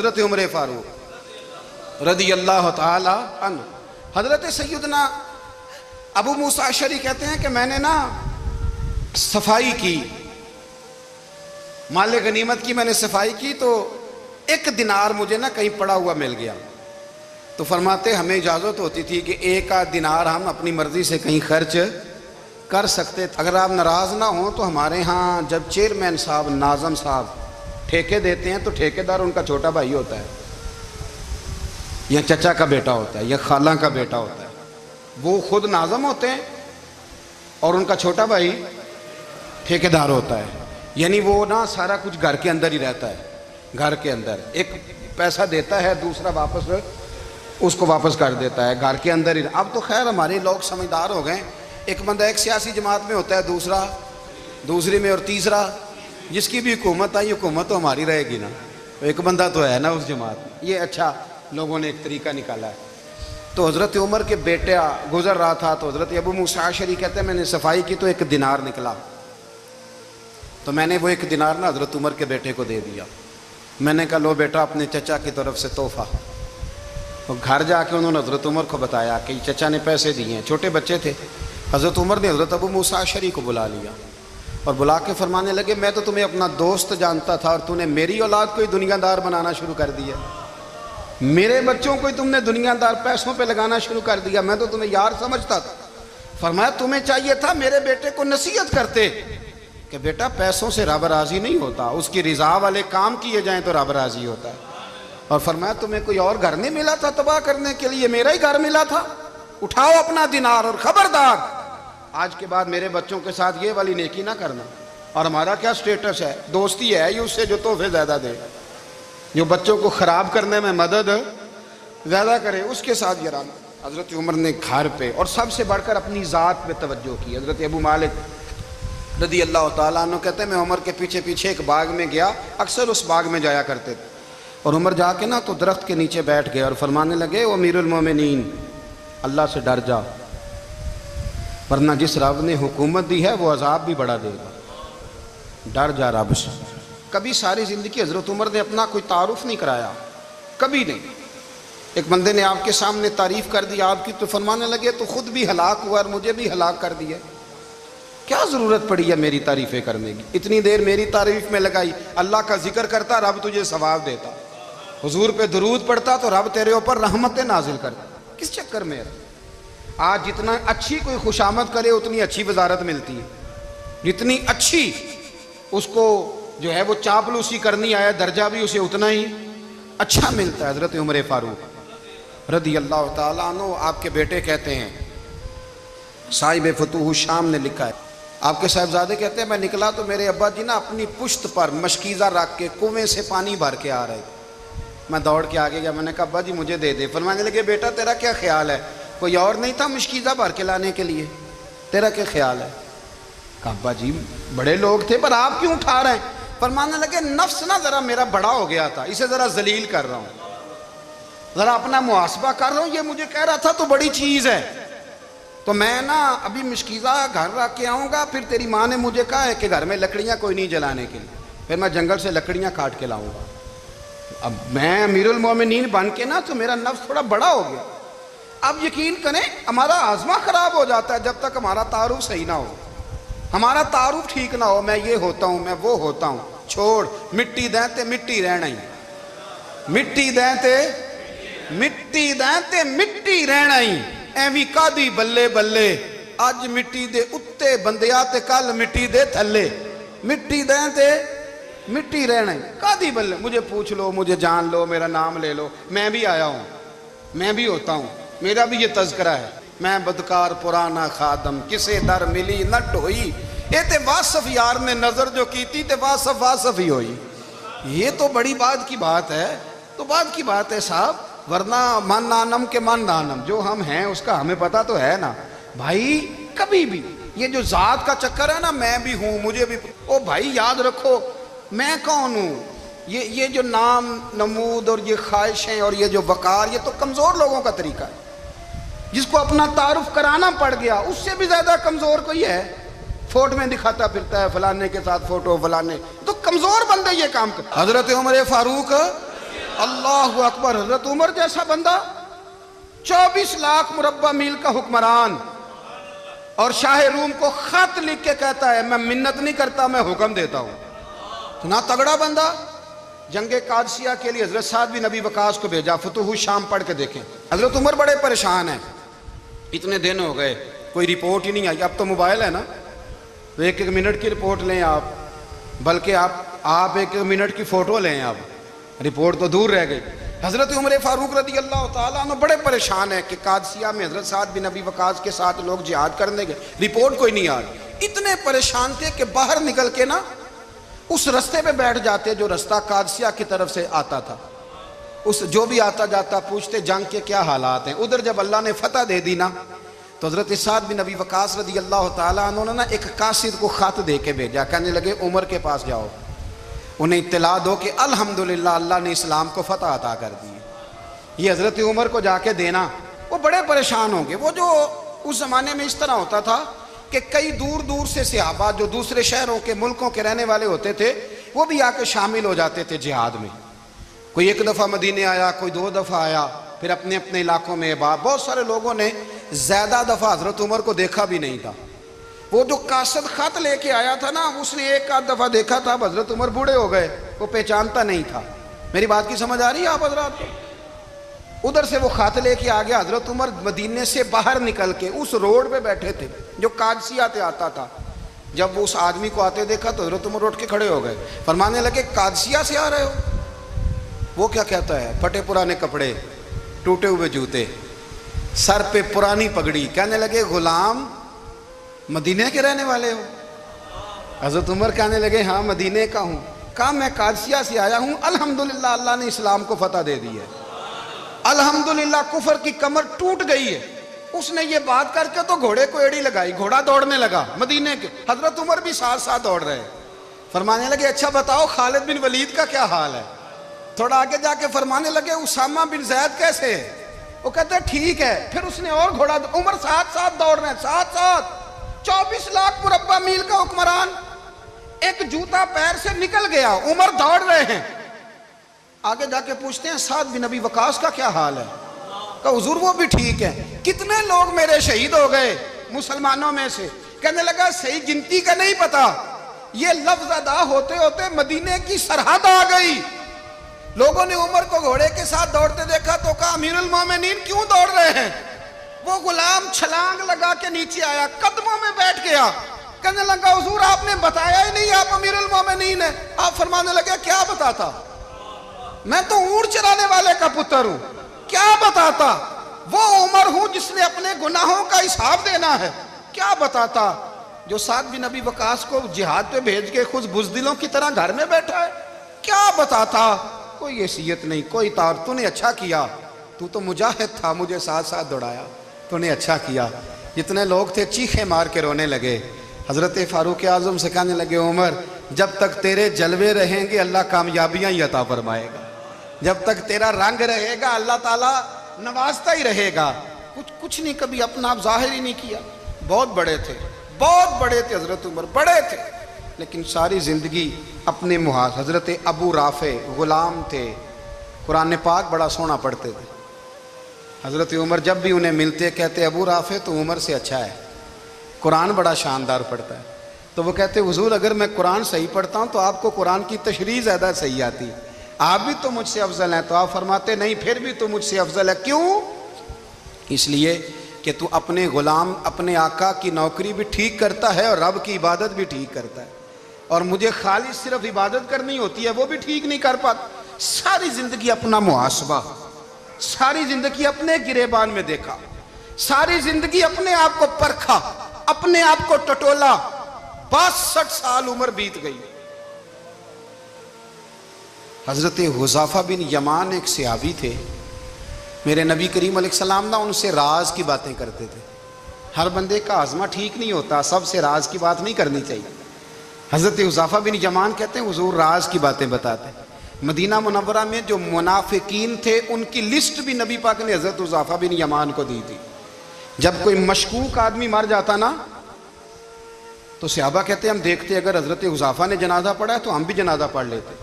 حضرت عمر فاروق رضی اللہ تعالی عنہ. حضرت سیدنا ابو موسیٰ اشعری کہتے ہیں کہ میں نے نا صفائی کی، مال غنیمت کی میں نے صفائی کی، تو ایک دینار مجھے نا کہیں پڑا ہوا مل گیا. تو فرماتے ہمیں اجازت ہوتی تھی کہ ایک آدھ دینار ہم اپنی مرضی سے کہیں خرچ کر سکتے. اگر آپ ناراض نہ ہوں تو ہمارے ہاں جب چیئرمین صاحب، ناظم صاحب ٹھیکے دیتے ہیں تو ٹھیکیدار ان کا چھوٹا بھائی ہوتا ہے یا چچا کا بیٹا ہوتا ہے یا خالہ کا بیٹا ہوتا ہے. وہ خود ناظم ہوتے ہیں اور ان کا چھوٹا بھائی ٹھیکیدار ہوتا ہے. یعنی وہ نا سارا کچھ گھر کے اندر ہی رہتا ہے. گھر کے اندر ایک پیسہ دیتا ہے، دوسرا واپس اس کو واپس کر دیتا ہے. گھر کے اندر ہی. اب تو خیر ہمارے لوگ سمجھدار ہو گئے. ایک بندہ ایک سیاسی جماعت میں ہوتا ہے، دوسرا دوسری میں، اور تیسرا جس کی بھی حکومت آئی، حکومت تو ہماری رہے گی نا. ایک بندہ تو ہے نا اس جماعت میں. یہ اچھا لوگوں نے ایک طریقہ نکالا ہے. تو حضرت عمر کے بیٹا گزر رہا تھا تو حضرت ابو موسیٰ اشعری کہتے ہیں میں نے صفائی کی تو ایک دینار نکلا. تو میں نے وہ ایک دینار نا حضرت عمر کے بیٹے کو دے دیا. میں نے کہا لو بیٹا اپنے چچا کی طرف سے تحفہ. اور گھر جا کے انہوں نے حضرت عمر کو بتایا کہ چچا نے پیسے دیے ہیں. چھوٹے بچے تھے. حضرت عمر نے حضرت ابو موسیٰ اشعری کو بلا لیا اور بلا کے فرمانے لگے میں تو تمہیں اپنا دوست جانتا تھا اور تو نے میری اولاد کو ہی دنیا دار بنانا شروع کر دیا. میرے بچوں کو ہی تم نے دنیا دار پیسوں پہ لگانا شروع کر دیا. میں تو تمہیں یار سمجھتا تھا. فرمایا تمہیں چاہیے تھا میرے بیٹے کو نصیحت کرتے کہ بیٹا پیسوں سے رب راضی نہیں ہوتا، اس کی رضا والے کام کیے جائیں تو رب راضی ہوتا ہے. اور فرمایا تمہیں کوئی اور گھر نہیں ملا تھا تباہ کرنے کے لیے، میرا ہی گھر ملا تھا. اٹھاؤ اپنا دینار اور خبردار آج کے بعد میرے بچوں کے ساتھ یہ والی نیکی نہ کرنا. اور ہمارا کیا سٹیٹس ہے؟ دوستی ہے یہ اس سے جو تحفے زیادہ دے، جو بچوں کو خراب کرنے میں مدد زیادہ کرے، اس کے ساتھ یہ رہنا. حضرت عمر نے گھر پہ اور سب سے بڑھ کر اپنی ذات پہ توجہ کی. حضرت ابو مالک رضی اللہ تعالیٰ عنہ کہتے ہیں میں عمر کے پیچھے پیچھے ایک باغ میں گیا، اکثر اس باغ میں جایا کرتے تھے. اور عمر جا کے نا تو درخت کے نیچے بیٹھ گئے اور فرمانے لگے او امیر المومنین اللہ سے ڈر جا، ورنہ جس رب نے حکومت دی ہے وہ عذاب بھی بڑا دے گا. ڈر جا رب سے. کبھی ساری زندگی حضرت عمر نے اپنا کوئی تعارف نہیں کرایا، کبھی نہیں. ایک بندے نے آپ کے سامنے تعریف کر دی آپ کی تو فرمانے لگے تو خود بھی ہلاک ہوا اور مجھے بھی ہلاک کر دیا. کیا ضرورت پڑی ہے میری تعریفیں کرنے کی؟ اتنی دیر میری تعریف میں لگائی. اللہ کا ذکر کرتا رب تجھے ثواب دیتا، حضور پہ درود پڑھتا تو رب تیرے اوپر رحمتیں نازل کرتا. کس چکر میں؟ آج جتنا اچھی کوئی خوشامد کرے اتنی اچھی وزارت ملتی ہے، جتنی اچھی اس کو جو ہے وہ چاپلوسی کرنی آیا درجہ بھی اسے اتنا ہی اچھا ملتا ہے. حضرت عمر فاروق رضی اللہ تعالیٰ عنہ آپ کے بیٹے کہتے ہیں، صاحب فتوح الشام نے لکھا ہے، آپ کے صاحبزادے کہتے ہیں میں نکلا تو میرے ابا جی نا اپنی پشت پر مشکیزہ رکھ کے کنویں سے پانی بھر کے آ رہے تھے. میں دوڑ کے آگے گیا، میں نے کہا ابا جی مجھے دے دے. فرمانے لگے بیٹا تیرا کیا خیال ہے، کوئی اور نہیں تھا مشکیزہ بھر کے لانے کے لیے، تیرا کیا خیال ہے؟ کہا ابا جی بڑے لوگ تھے پر آپ کیوں اٹھا رہے ہیں؟ فرمانے لگے نفس نا ذرا میرا بڑا ہو گیا تھا، اسے ذرا ذلیل کر رہا ہوں، ذرا اپنا محاسبہ کر رہا ہوں. یہ مجھے کہہ رہا تھا تو بڑی چیز ہے، تو میں نا ابھی مشکیزہ گھر رکھ کے آؤں گا، پھر تیری ماں نے مجھے کہا ہے کہ گھر میں لکڑیاں کوئی نہیں جلانے کے لیے، پھر میں جنگل سے لکڑیاں کاٹ کے لاؤں گا. اب میں امیر المومنین بن کے نا تو میرا نفس تھوڑا بڑا ہو گیا. اب یقین کریں ہمارا آزما خراب ہو جاتا ہے جب تک ہمارا تعارف صحیح نہ ہو، ہمارا تعارف ٹھیک نہ ہو. میں یہ ہوتا ہوں، میں وہ ہوتا ہوں. چھوڑ مٹی دیں تے مٹی رہنا ہی، مٹی دیں تے مٹی دیں تے مٹی رہنا ہی. ایویں کادی بلے بلے اج مٹی دے اتے بندیا تے کل مٹی دے تھلے. مٹی دیں تے مٹی رہنا ہی کادی بلے. مجھے پوچھ لو، مجھے جان لو، میرا نام لے لو، میں بھی آیا ہوں، میں بھی ہوتا ہوں، میرا بھی یہ تذکرہ ہے. میں بدکار پرانا خادم کسے در ملی نہ ڈھوئی. اے تے واصف یار نے نظر جو کیتی تے واصف واصف ہی ہوئی. یہ تو بڑی بات کی بات ہے، تو بات کی بات ہے صاحب. ورنہ من نانم کے من نانم، جو ہم ہیں اس کا ہمیں پتہ تو ہے نا بھائی. کبھی بھی یہ جو ذات کا چکر ہے نا میں بھی ہوں مجھے بھی، او بھائی یاد رکھو میں کون ہوں. یہ جو نام نمود اور یہ خواہشیں اور یہ جو وقار، یہ تو کمزور لوگوں کا طریقہ ہے. جس کو اپنا تعارف کرانا پڑ گیا اس سے بھی زیادہ کمزور کوئی ہے. فوٹو میں دکھاتا پھرتا ہے فلانے کے ساتھ فوٹو فلانے، تو کمزور بندے یہ کام کرتا. حضرت عمر فاروق اللہ اکبر. حضرت عمر جیسا بندہ 24 لاکھ مربع میل کا حکمران اور شاہ روم کو خط لکھ کے کہتا ہے میں منت نہیں کرتا میں حکم دیتا ہوں. اتنا تگڑا بندہ. جنگ قادسیہ کے لیے حضرت سعد بن ابی وقاص کو بھیجا. فتوح شام پڑھ کے دیکھیں. حضرت عمر بڑے پریشان ہیں. اتنے دن ہو گئے کوئی رپورٹ ہی نہیں آئی. اب تو موبائل ہے نا تو ایک منٹ کی رپورٹ لیں آپ, بلکہ آپ ایک منٹ کی فوٹو لیں. آپ رپورٹ تو دور رہ گئی. حضرت عمر فاروق رضی اللہ تعالیٰ عنہ بڑے پریشان ہیں کہ قادسیہ میں حضرت سعد بن ابی وقاص کے ساتھ لوگ جہاد کرنے گئے, رپورٹ کوئی نہیں آ رہی. اتنے پریشان تھے کہ باہر نکل کے نا اس رستے پہ بیٹھ جاتے جو رستہ قادسیہ کی طرف سے آتا تھا. اس جو بھی آتا جاتا پوچھتے جنگ کے کیا حالات ہیں. ادھر جب اللہ نے فتح دے دی نا تو حضرت سعد بن ابی وقاص رضی اللہ تعالیٰ عنہ نے نا ایک قاصد کو خط دے کے بھیجا. کہنے لگے عمر کے پاس جاؤ, انہیں اطلاع دو کہ الحمدللہ اللہ نے اسلام کو فتح عطا کر دی. یہ حضرت عمر کو جا کے دینا. وہ بڑے پریشان ہوں گے. وہ جو اس زمانے میں اس طرح ہوتا تھا کہ کئی دور دور سے صحابہ جو دوسرے شہروں کے ملکوں کے رہنے والے ہوتے تھے وہ بھی آ کے شامل ہو جاتے تھے جہاد میں. کوئی ایک دفعہ مدینے آیا, کوئی 2 دفعہ آیا, پھر اپنے اپنے علاقوں میں. بہت سارے لوگوں نے زیادہ دفعہ حضرت عمر کو دیکھا بھی نہیں تھا. وہ جو قاصد خط لے کے آیا تھا نا اس نے 1 دفعہ دیکھا تھا. حضرت عمر بوڑھے ہو گئے, وہ پہچانتا نہیں تھا. میری بات کی سمجھ آ رہی ہے آپ حضرات کو؟ ادھر سے وہ خط لے کے آ گیا. حضرت عمر مدینے سے باہر نکل کے اس روڈ پہ بیٹھے تھے جو قادسیہ سے آتا تھا. جب وہ اس آدمی کو آتے دیکھا تو حضرت عمر اٹھ کے کھڑے ہو گئے, فرمانے لگے قادسیہ سے آ رہے ہو؟ وہ کیا کہتا ہے؟ پھٹے پرانے کپڑے, ٹوٹے ہوئے جوتے, سر پہ پرانی پگڑی. کہنے لگے غلام مدینے کے رہنے والے ہو؟ حضرت عمر کہنے لگے ہاں مدینے کا ہوں. کہا میں قادسیہ سے آیا ہوں, الحمدللہ اللہ نے اسلام کو فتح دے دی ہے, الحمدللہ کفر کی کمر ٹوٹ گئی ہے. اس نے یہ بات کر کے تو گھوڑے کو ایڑی لگائی, گھوڑا دوڑنے لگا مدینے کے. حضرت عمر بھی ساتھ ساتھ دوڑ رہے. فرمانے لگے اچھا بتاؤ خالد بن ولید کا کیا حال ہے؟ تھوڑا آگے جا کے فرمانے لگے اسامہ بن زید کیسے ہے؟ وہ کہتے ہیں ٹھیک ہے. پھر اس نے اور گھوڑا. عمر ساتھ ساتھ دوڑ رہے ہیں, ساتھ ساتھ. 24 لاکھ مربع میل کا حکمران, ایک جوتا پیر سے نکل گیا, عمر دوڑ رہے ہیں. آگے جا کے پوچھتے ہیں سعد بن ابی وقاص کا کیا حال ہے؟ کہا حضور وہ بھی ٹھیک ہے. کتنے لوگ میرے شہید ہو گئے مسلمانوں میں سے؟ کہنے لگا صحیح گنتی کا نہیں پتا. یہ لفظ ادا ہوتے ہوتے مدینے کی سرحد آ گئی. لوگوں نے عمر کو گھوڑے کے ساتھ دوڑتے دیکھا تو کہا امیر المومنین کیوں دوڑ رہے ہیں؟ وہ غلام چھلانگ لگا کے نیچے آیا, قدموں میں بیٹھ گیا. کہنے لگا حضور آپ نے بتایا ہی نہیں آپ امیر المومنین ہیں. آپ فرمانے لگے کیا بتاتا؟ میں تو اونٹ چرانے والے کا پتر ہوں, کیا بتاتا؟ وہ عمر ہوں جس نے اپنے گناہوں کا حساب دینا ہے. کیا بتاتا؟ جو سعد بن ابی وقاص کو جہاد پہ بھیج کے خود بزدلوں کی طرح گھر میں بیٹھا ہے. کیا بتاتا؟ کوئی حیثیت نہیں, کوئی تار. تو نے اچھا کیا, تو تو مجاہد تھا, مجھے ساتھ ساتھ دوڑایا, تو نے اچھا کیا. جتنے لوگ تھے چیخیں مار کے رونے لگے. حضرت فاروق اعظم سے کہنے لگے عمر جب تک تیرے جلوے رہیں گے اللہ کامیابیاں ہی عطا فرمائے گا, جب تک تیرا رنگ رہے گا اللہ تعالیٰ نوازتا ہی رہے گا. کچھ نہیں کبھی اپنا آپ ظاہر ہی نہیں کیا. بہت بڑے تھے, بہت بڑے تھے حضرت عمر, بڑے تھے, لیکن ساری زندگی اپنے محاذ. حضرت ابو رافع غلام تھے, قرآن پاک بڑا سونا پڑھتے تھے. حضرت عمر جب بھی انہیں ملتے کہتے ابو رافع تو عمر سے اچھا ہے, قرآن بڑا شاندار پڑھتا ہے. تو وہ کہتے حضور اگر میں قرآن صحیح پڑھتا ہوں تو آپ کو قرآن کی تشریح زیادہ صحیح آتی ہے, آپ بھی تو مجھ سے افضل ہیں. تو آپ فرماتے نہیں پھر بھی تو مجھ سے افضل ہے. کیوں؟ اس لیے کہ تو اپنے غلام اپنے آقا کی نوکری بھی ٹھیک کرتا ہے اور رب کی عبادت بھی ٹھیک کرتا ہے, اور مجھے خالص صرف عبادت کرنی ہوتی ہے وہ بھی ٹھیک نہیں کر پاتا. ساری زندگی اپنا محاسبہ, ساری زندگی اپنے گریبان میں دیکھا, ساری زندگی اپنے آپ کو پرکھا, اپنے آپ کو ٹٹولا. 62 سال عمر بیت گئی. حضرت حذیفہ بن یمان ایک صحابی تھے, میرے نبی کریم علیہ السلام نا ان سے راز کی باتیں کرتے تھے. ہر بندے کا ہاضمہ ٹھیک نہیں ہوتا, سب سے راز کی بات نہیں کرنی چاہیے. حضرت حذیفہ بن یمان کہتے ہیں حضور راز کی باتیں بتاتے ہیں. مدینہ منورہ میں جو منافقین تھے ان کی لسٹ بھی نبی پاک نے حضرت حذیفہ بن یمان کو دی تھی. جب کوئی مشکوک آدمی مر جاتا نا تو صحابہ کہتے ہیں ہم دیکھتے اگر حضرت حذیفہ نے جنازہ پڑھا ہے تو ہم بھی جنازہ پڑھ لیتے.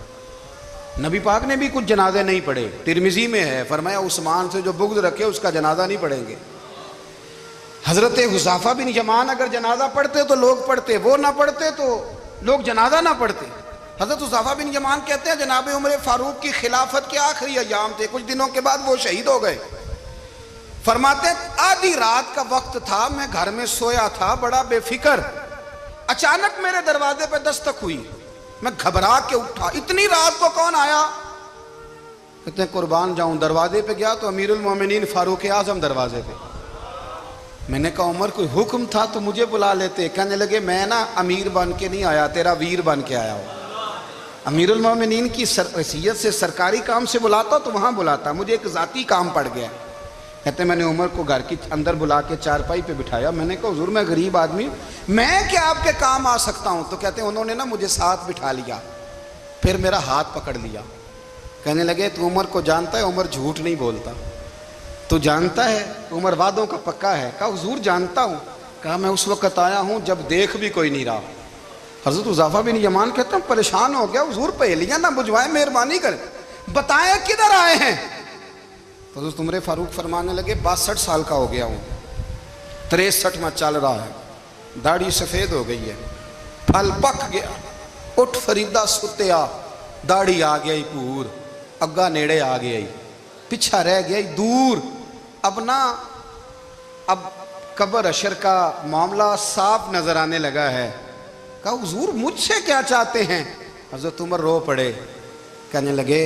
نبی پاک نے بھی کچھ جنازے نہیں پڑھے. ترمذی میں ہے, فرمایا عثمان سے جو بغض رکھے اس کا جنازہ نہیں پڑھیں گے. حضرت حذیفہ بن یمان اگر جنازہ پڑھتے تو لوگ پڑھتے, وہ نہ پڑھتے تو لوگ جنازہ نہ پڑھتے. حضرت حذیفہ بن یمان کہتے ہیں جناب عمر فاروق کی خلافت کے آخری ایام تھے, کچھ دنوں کے بعد وہ شہید ہو گئے. فرماتے آدھی رات کا وقت تھا, میں گھر میں سویا تھا بڑا بے فکر, اچانک میرے دروازے پہ دستک ہوئی, میں گھبرا کے اٹھا, اتنی رات کو کون آیا؟ کہتے ہیں قربان جاؤں, دروازے پہ گیا تو امیر المومنین فاروق اعظم دروازے پہ. میں نے کہا عمر کوئی حکم تھا تو مجھے بلا لیتے. کہنے لگے میں نا امیر بن کے نہیں آیا, تیرا ویر بن کے آیا ہوں. امیر المومنین کی حیثیت سے سرکاری کام سے بلاتا تو وہاں بلاتا, مجھے ایک ذاتی کام پڑ گیا. کہتے ہیں میں نے عمر کو گھر کی اندر بلا کے چارپائی پہ بٹھایا. میں نے کہا حضور میں غریب آدمی, میں کیا آپ کے کام آ سکتا ہوں؟ تو کہتے ہیں انہوں نے نا مجھے ساتھ بٹھا لیا, پھر میرا ہاتھ پکڑ لیا. کہنے لگے تو عمر کو جانتا ہے؟ عمر جھوٹ نہیں بولتا. تو جانتا ہے؟ عمر وعدوں کا پکا ہے. کہا حضور جانتا ہوں. کہا میں اس وقت آیا ہوں جب دیکھ بھی کوئی نہیں رہا. حضرت حذیفہ بن یمان کہتے ہیں پریشان ہو گیا, حضور پہلیاں نہ بجھوائیں, مہربانی کریں بتائیں کدھر آئے ہیں. تو حضرت عمر فاروق فرمانے لگے 62 سال کا ہو گیا ہوں, 63 میں چل رہا ہے, داڑھی سفید ہو گئی ہے, پھل پک گیا, اٹھ فریدہ ستیا, داڑھی آ گئی پور, اگا نیڑے آ گئی, پچھا رہ گئی دور. اب قبر اشر کا معاملہ صاف نظر آنے لگا ہے. کہا حضور مجھ سے کیا چاہتے ہیں؟ حضرت عمر رو پڑے. کہنے لگے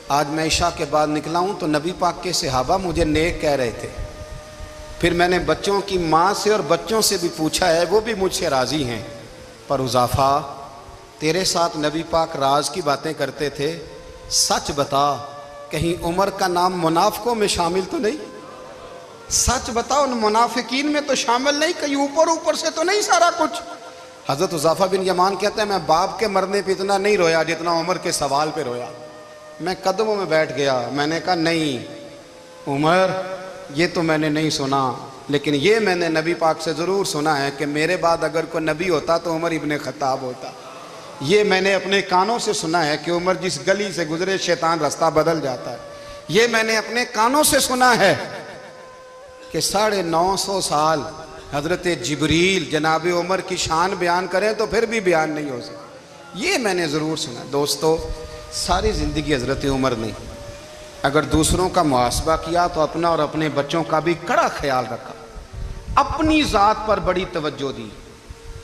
آج میں عشاء کے بعد نکلا ہوں تو نبی پاک کے صحابہ مجھے نیک کہہ رہے تھے, پھر میں نے بچوں کی ماں سے اور بچوں سے بھی پوچھا ہے, وہ بھی مجھ سے راضی ہیں. پر حذیفہ تیرے ساتھ نبی پاک راز کی باتیں کرتے تھے, سچ بتا کہیں عمر کا نام منافقوں میں شامل تو نہیں؟ سچ بتا ان منافقین میں تو شامل نہیں, کہیں اوپر سے تو نہیں سارا کچھ؟ حضرت حذیفہ بن یمان کہتے ہیں میں باپ کے مرنے پہ اتنا نہیں رویا جتنا عمر کے سوال پہ رویا. میں قدموں میں بیٹھ گیا, میں نے کہا نہیں عمر یہ تو میں نے نہیں سنا, لیکن یہ میں نے نبی پاک سے ضرور سنا ہے کہ میرے بعد اگر کوئی نبی ہوتا تو عمر ابن خطاب ہوتا. یہ میں نے اپنے کانوں سے سنا ہے کہ عمر جس گلی سے گزرے شیطان رستہ بدل جاتا ہے. یہ میں نے اپنے کانوں سے سنا ہے کہ 950 سال حضرت جبریل جناب عمر کی شان بیان کریں تو پھر بھی بیان نہیں ہو سکتا. یہ میں نے ضرور سنا. دوستو ساری زندگی حضرت عمر نے اگر دوسروں کا محاسبہ کیا تو اپنا اور اپنے بچوں کا بھی کڑا خیال رکھا, اپنی ذات پر بڑی توجہ دی.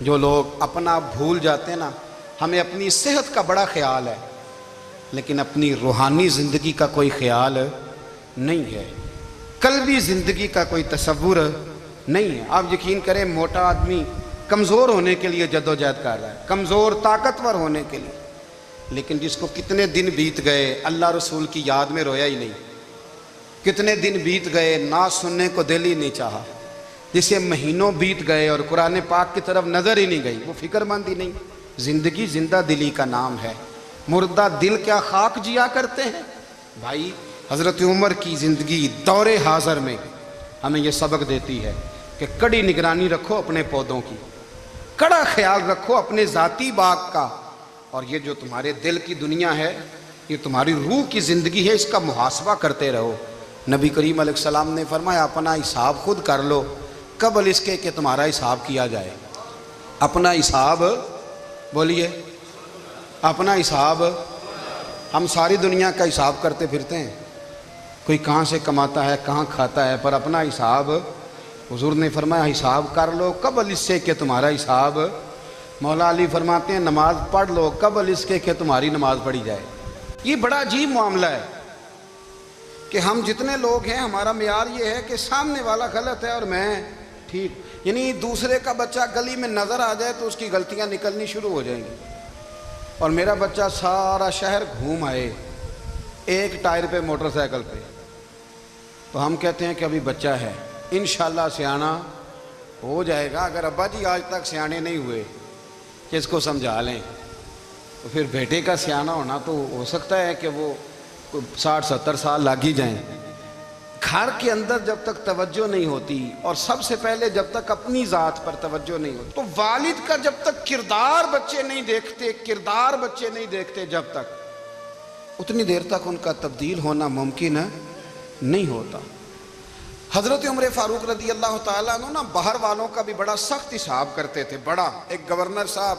جو لوگ اپنا بھول جاتے ہیں نا, ہمیں اپنی صحت کا بڑا خیال ہے لیکن اپنی روحانی زندگی کا کوئی خیال نہیں ہے, قلبی زندگی کا کوئی تصور نہیں ہے. آپ یقین کریں موٹا آدمی کمزور ہونے کے لیے جدوجہد کر رہا ہے, کمزور طاقتور ہونے کے لیے, لیکن جس کو کتنے دن بیت گئے اللہ رسول کی یاد میں رویا ہی نہیں, کتنے دن بیت گئے نعت سننے کو دل ہی نہیں چاہا, جسے مہینوں بیت گئے اور قرآن پاک کی طرف نظر ہی نہیں گئی, وہ فکر مند ہی نہیں. زندگی زندہ دلی کا نام ہے, مردہ دل کیا خاک جیا کرتے ہیں. بھائی حضرت عمر کی زندگی دور حاضر میں ہمیں یہ سبق دیتی ہے کہ کڑی نگرانی رکھو اپنے پودوں کی, کڑا خیال رکھو اپنے ذاتی باغ کا, اور یہ جو تمہارے دل کی دنیا ہے یہ تمہاری روح کی زندگی ہے, اس کا محاسبہ کرتے رہو. نبی کریم علیہ السلام نے فرمایا اپنا حساب خود کر لو قبل اس کے کہ تمہارا حساب کیا جائے. اپنا حساب بولیے, اپنا حساب. ہم ساری دنیا کا حساب کرتے پھرتے ہیں, کوئی کہاں سے کماتا ہے کہاں کھاتا ہے, پر اپنا حساب حضور نے فرمایا حساب کر لو قبل اس سے کہ تمہارا حساب. مولا علی فرماتے ہیں نماز پڑھ لو قبل اس کے کہ تمہاری نماز پڑھی جائے. یہ بڑا عجیب معاملہ ہے کہ ہم جتنے لوگ ہیں ہمارا معیار یہ ہے کہ سامنے والا غلط ہے اور میں ٹھیک, یعنی دوسرے کا بچہ گلی میں نظر آ جائے تو اس کی غلطیاں نکلنی شروع ہو جائیں گی, اور میرا بچہ سارا شہر گھوم آئے ایک ٹائر پہ موٹر سائیکل پہ تو ہم کہتے ہیں کہ ابھی بچہ ہے, انشاءاللہ سیانا ہو جائے گا. اگر ابا جی آج تک سیانے نہیں ہوئے کہ اس کو سمجھا لیں تو پھر بیٹے کا سیانا ہونا تو ہو سکتا ہے کہ وہ 60-70 سال لگ ہی جائیں. گھر کے اندر جب تک توجہ نہیں ہوتی اور سب سے پہلے جب تک اپنی ذات پر توجہ نہیں ہوتی, تو والد کا جب تک کردار بچے نہیں دیکھتے جب تک اتنی دیر تک ان کا تبدیل ہونا ممکن نہیں ہوتا۔ حضرت عمر فاروق رضی اللہ تعالیٰ عنہ نا باہر والوں کا بھی بڑا سخت حساب کرتے تھے۔ بڑا ایک گورنر صاحب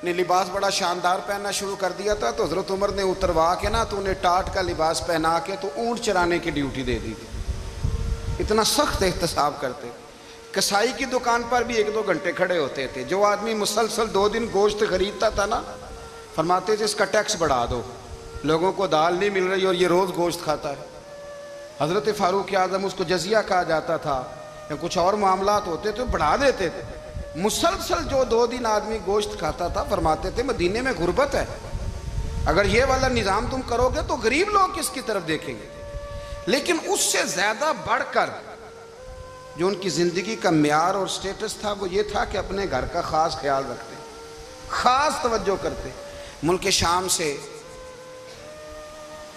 نے لباس بڑا شاندار پہننا شروع کر دیا تھا تو حضرت عمر نے اتروا کے نا تو انہیں ٹاٹ کا لباس پہنا کے تو اونٹ چرانے کی ڈیوٹی دے دی تھی۔ اتنا سخت احتساب کرتے۔ کسائی کی دکان پر بھی 1-2 گھنٹے کھڑے ہوتے تھے۔ جو آدمی مسلسل 2 دن گوشت خریدتا تھا نا، فرماتے تھے اس کا ٹیکس بڑھا دو، لوگوں کو دال نہیں مل رہی اور یہ روز گوشت کھاتا ہے۔ حضرت فاروق اعظم، اس کو جزیہ کہا جاتا تھا یا کچھ اور معاملات ہوتے تو بڑھا دیتے تھے۔ مسلسل جو 2 دن آدمی گوشت کھاتا تھا، فرماتے تھے مدینے میں غربت ہے، اگر یہ والا نظام تم کرو گے تو غریب لوگ کس کی طرف دیکھیں گے۔ لیکن اس سے زیادہ بڑھ کر جو ان کی زندگی کا معیار اور سٹیٹس تھا وہ یہ تھا کہ اپنے گھر کا خاص خیال رکھتے، خاص توجہ کرتے۔ ملک شام سے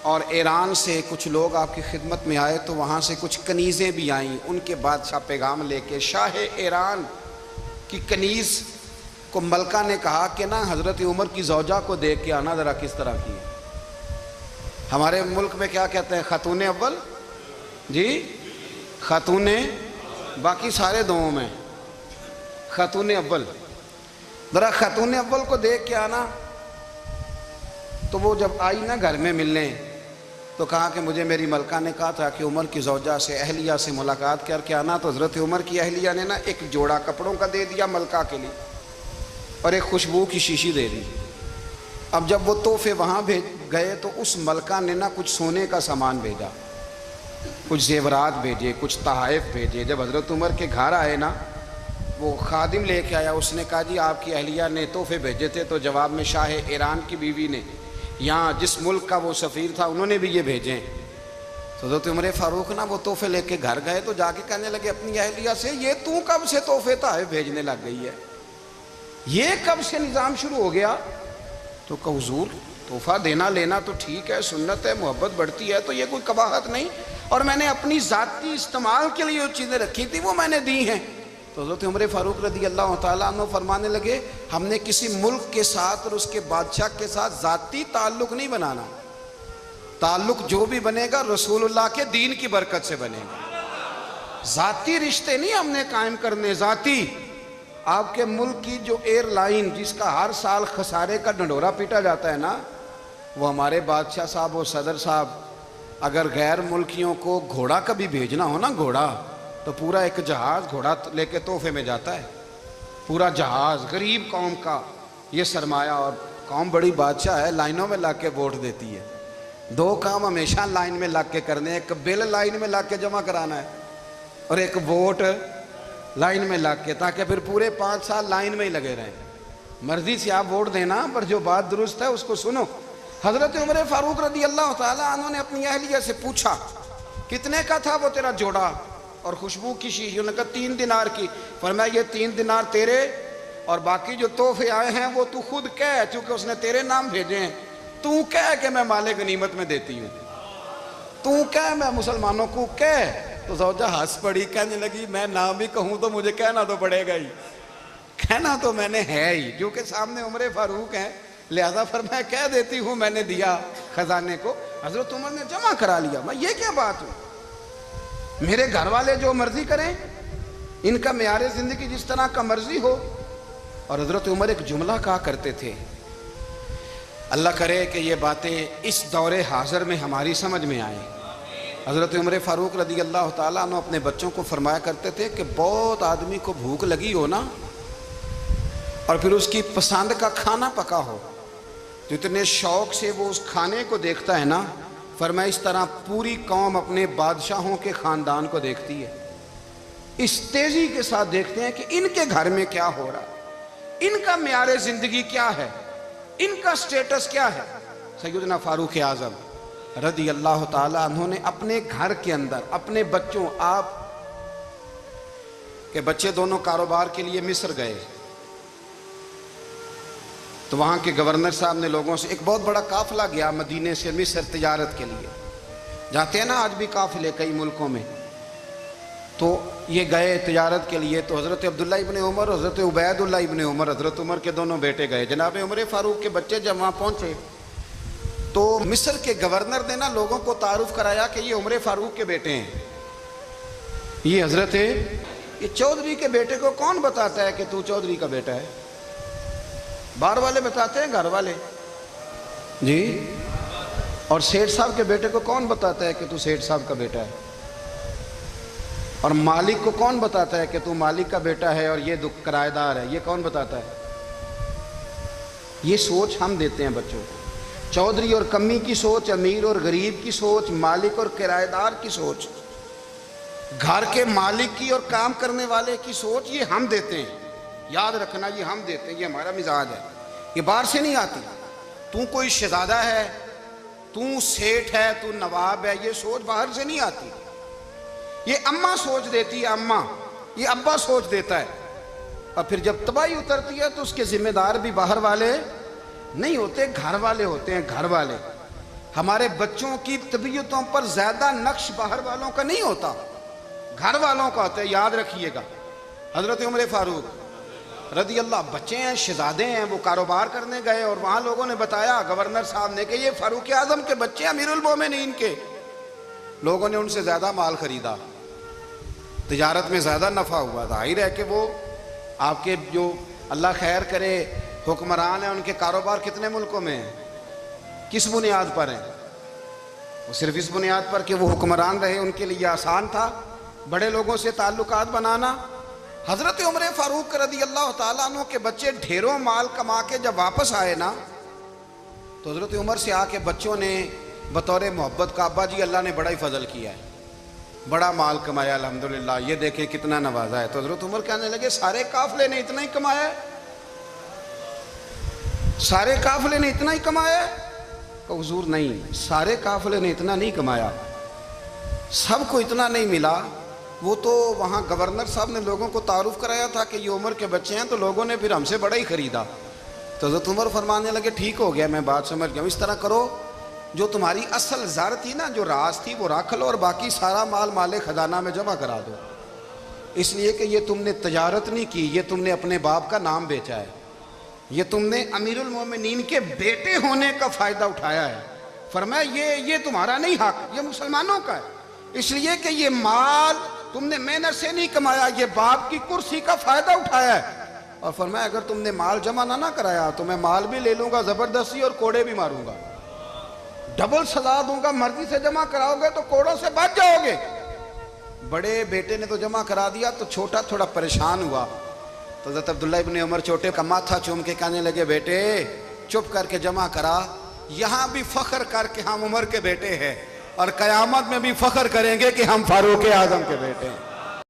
اور ایران سے کچھ لوگ آپ کی خدمت میں آئے تو وہاں سے کچھ کنیزیں بھی آئیں، ان کے بادشاہ پیغام لے کے۔ شاہ ایران کی کنیز کو ملکہ نے کہا کہ نا حضرت عمر کی زوجہ کو دیکھ کے آنا ذرا کس طرح کی ہے۔ ہمارے ملک میں کیا کہتے ہیں؟ خاتون اول، جی خاتون، باقی سارے دوؤں میں خاتون اول، ذرا خاتون اول کو دیکھ کے آنا۔ تو وہ جب آئی نا گھر میں ملنے تو کہا کہ مجھے میری ملکہ نے کہا تھا کہ عمر کی زوجہ سے، اہلیہ سے ملاقات کر کے آنا۔ تو حضرت عمر کی اہلیہ نے نا ایک جوڑا کپڑوں کا دے دیا ملکہ کے لیے اور ایک خوشبو کی شیشی دے دی۔ اب جب وہ تحفے وہاں بھیج گئے تو اس ملکہ نے نا کچھ سونے کا سامان بھیجا، کچھ زیورات بھیجے، کچھ تحائف بھیجے۔ جب حضرت عمر کے گھر آئے نا، وہ خادم لے کے آیا، اس نے کہا جی آپ کی اہلیہ نے تحفے بھیجے تھے، تو جواب میں شاہ ایران کی بیوی نے، یہاں جس ملک کا وہ سفیر تھا، انہوں نے بھی یہ بھیجے۔ تو حضرت عمر فاروق نا وہ تحفے لے کے گھر گئے تو جا کے کہنے لگے اپنی اہلیہ سے، یہ تو کب سے تحفے تحائف بھیجنے لگ گئی ہے، یہ کب سے نظام شروع ہو گیا؟ تو کہ حضور تحفہ دینا لینا تو ٹھیک ہے، سنت ہے، محبت بڑھتی ہے، تو یہ کوئی قباحت نہیں، اور میں نے اپنی ذاتی استعمال کے لیے جو چیزیں رکھی تھی وہ میں نے دی ہیں۔ تو حضرت عمر فاروق رضی اللہ تعالیٰ عنہ فرمانے لگے ہم نے کسی ملک کے ساتھ اور اس کے بادشاہ کے ساتھ ذاتی تعلق نہیں بنانا، تعلق جو بھی بنے گا رسول اللہ کے دین کی برکت سے بنے گا، ذاتی رشتے نہیں ہم نے قائم کرنے۔ ذاتی آپ کے ملک کی جو ایئر لائن جس کا ہر سال خسارے کا ڈنڈورا پیٹا جاتا ہے نا، وہ ہمارے بادشاہ صاحب اور صدر صاحب اگر غیر ملکیوں کو گھوڑا کبھی بھیجنا ہو نا، گھوڑا، تو پورا ایک جہاز گھوڑا لے کے تحفے میں جاتا ہے، پورا جہاز غریب قوم کا یہ سرمایہ، اور قوم بڑی بادشاہ ہے، لائنوں میں لگ کے ووٹ دیتی ہے۔ 2 کام ہمیشہ لائن میں لگ کے کرنے، ایک بل لائن میں لگ کے جمع کرانا ہے اور ایک ووٹ لائن میں لگ کے، تاکہ پھر پورے 5 سال لائن میں ہی لگے رہیں۔ مرضی سے آپ ووٹ دینا، پر جو بات درست ہے اس کو سنو۔ حضرت عمر فاروق رضی اللہ تعالیٰ عنہ نے اپنی اہلیہ سے پوچھا کتنے کا تھا وہ تیرا جوڑا اور خوشبو کی شیشی؟ انہوں نے کہا 3 دینار کی۔ فرمایا یہ 3 دینار تیرے اور باقی جو تحفے آئے ہیں وہ تو خود کہہ، چونکہ اس نے تیرے نام بھیجے ہیں، تو کہہ کہ میں مال غنیمت میں دیتی ہوں، تو کہہ میں مسلمانوں کو کہہ۔ تو زوجہ ہنس پڑی، کہنے لگی میں نہ بھی کہوں تو مجھے کہنا تو پڑے گا ہی، کہنا تو میں نے ہے ہی، کیونکہ سامنے عمر فاروق ہیں، لہذا فرمایا کہہ دیتی ہوں میں نے دیا خزانے کو۔ حضرت عمر نے جمع کرا لیا۔ میں یہ کیا بات ہوں، میرے گھر والے جو مرضی کریں، ان کا معیار زندگی جس طرح کا مرضی ہو۔ اور حضرت عمر ایک جملہ کہا کرتے تھے، اللہ کرے کہ یہ باتیں اس دور حاضر میں ہماری سمجھ میں آئیں۔ حضرت عمر فاروق رضی اللہ تعالیٰ عنہ اپنے بچوں کو فرمایا کرتے تھے کہ بہت آدمی کو بھوک لگی ہو نا، اور پھر اس کی پسند کا کھانا پکا ہو، جتنے شوق سے وہ اس کھانے کو دیکھتا ہے نا، فرمایا اس طرح پوری قوم اپنے بادشاہوں کے خاندان کو دیکھتی ہے، اس تیزی کے ساتھ دیکھتے ہیں کہ ان کے گھر میں کیا ہو رہا ہے، ان کا معیار زندگی کیا ہے، ان کا سٹیٹس کیا ہے۔ سیدنا فاروق اعظم رضی اللہ تعالیٰ عنہ نے اپنے گھر کے اندر اپنے بچوں، آپ کے بچے دونوں کاروبار کے لیے مصر گئے، تو وہاں کے گورنر صاحب نے لوگوں سے، ایک بہت بڑا قافلہ گیا مدینے سے مصر تجارت کے لیے، جاتے ہیں نا آج بھی قافلے کئی ملکوں میں، تو یہ گئے تجارت کے لیے۔ تو حضرت عبداللہ ابن عمر، حضرت عبید اللہ ابن عمر، حضرت عمر کے دونوں بیٹے گئے۔ جناب عمر فاروق کے بچے جب وہاں پہنچے تو مصر کے گورنر نے نا لوگوں کو تعارف کرایا کہ یہ عمر فاروق کے بیٹے ہیں، یہ حضرت ہے، یہ چودھری کے بیٹے کو کون بتاتا ہے کہ تو چودھری کا بیٹا ہے؟ باہر والے بتاتے ہیں، گھر والے جی؟ اور سیٹھ صاحب کے بیٹے کو کون بتاتا ہے کہ تو سیٹھ صاحب کا بیٹا ہے؟ اور مالک کو کون بتاتا ہے کہ تو مالک کا بیٹا ہے اور یہ کرایہ دار ہے؟ یہ کون بتاتا ہے؟ یہ سوچ ہم دیتے ہیں بچوں کو، چودھری اور کمی کی سوچ، امیر اور غریب کی سوچ، مالک اور کرایہ دار کی سوچ، گھر کے مالک کی اور کام کرنے والے کی سوچ، یہ ہم دیتے ہیں۔ یاد رکھنا، یہ ہم دیتے ہیں، یہ ہمارا مزاج ہے، یہ باہر سے نہیں آتی۔ تو کوئی شہزادہ ہے، تو سیٹھ ہے، تو نواب ہے، یہ سوچ باہر سے نہیں آتی، یہ اماں سوچ دیتی ہے، اماں، یہ ابا سوچ دیتا ہے۔ اور پھر جب تباہی اترتی ہے تو اس کے ذمہ دار بھی باہر والے نہیں ہوتے، گھر والے ہوتے ہیں، گھر والے۔ ہمارے بچوں کی طبیعتوں پر زیادہ نقش باہر والوں کا نہیں ہوتا، گھر والوں کا ہوتا ہے، یاد رکھیے گا۔ حضرت عمر فاروق رضی اللہ، بچے ہیں، شہزادے ہیں، وہ کاروبار کرنے گئے اور وہاں لوگوں نے بتایا گورنر صاحب نے کہ یہ فاروق اعظم کے بچے، امیر المومنین کے۔ لوگوں نے ان سے زیادہ مال خریدا، تجارت میں زیادہ نفع ہوا، ظاہر ہے کہ وہ آپ کے جو اللہ خیر کرے حکمران ہیں، ان کے کاروبار کتنے ملکوں میں ہیں، کس بنیاد پر ہیں؟ وہ صرف اس بنیاد پر کہ وہ حکمران رہے، ان کے لیے آسان تھا بڑے لوگوں سے تعلقات بنانا۔ حضرت عمر فاروق رضی اللہ تعالیٰ عنہ کے بچے ڈھیروں مال کما کے جب واپس آئے نا، تو حضرت عمر سے آ کے بچوں نے بطور محبت کا، ابا جی اللہ نے بڑا ہی فضل کیا ہے، بڑا مال کمایا الحمدللہ، یہ دیکھیں کتنا نوازا ہے۔ تو حضرت عمر کہنے لگے سارے قافلے نے اتنا ہی کمایا ہے؟ سارے قافلے نے اتنا ہی کمایا ہے؟ کہ حضور نہیں، سارے قافلے نے اتنا نہیں کمایا، سب کو اتنا نہیں ملا۔ وہ تو وہاں گورنر صاحب نے لوگوں کو تعارف کرایا تھا کہ یہ عمر کے بچے ہیں، تو لوگوں نے پھر ہم سے بڑا ہی خریدا۔ تو حضرت عمر فرمانے لگے ٹھیک ہو گیا، میں بات سمجھ گیا ہوں، اس طرح کرو، جو تمہاری اصل زر تھی نا، جو راز تھی، وہ رکھ لو اور باقی سارا مال مال خزانہ میں جمع کرا دو، اس لیے کہ یہ تم نے تجارت نہیں کی، یہ تم نے اپنے باپ کا نام بیچا ہے، یہ تم نے امیر المومنین کے بیٹے ہونے کا فائدہ اٹھایا ہے۔ فرمایا یہ تمہارا نہیں حق، یہ مسلمانوں کا ہے، اس لیے کہ یہ مال تم نے محنت سے نہیں کمایا، یہ باپ کی کرسی کا فائدہ اٹھایا ہے۔ اور فرمایا اگر تم نے مال جمع نہ کرایا تو میں مال بھی لے لوں گا زبردستی اور کوڑے بھی ماروں گا، ڈبل سزا دوں گا، مرضی سے جمع کراؤ گے تو کوڑوں سے بچ جاؤ گے۔ بڑے بیٹے نے تو جمع کرا دیا، تو چھوٹا تھوڑا پریشان ہوا، تو حضرت عبداللہ ابن عمر چھوٹے کا ماتھا چوم کے کہنے لگے بیٹے چپ کر کے جمع کرا، یہاں بھی فخر کر کے ہم عمر کے بیٹے ہیں، اور قیامت میں بھی فخر کریں گے کہ ہم فاروق اعظم کے بیٹے ہیں۔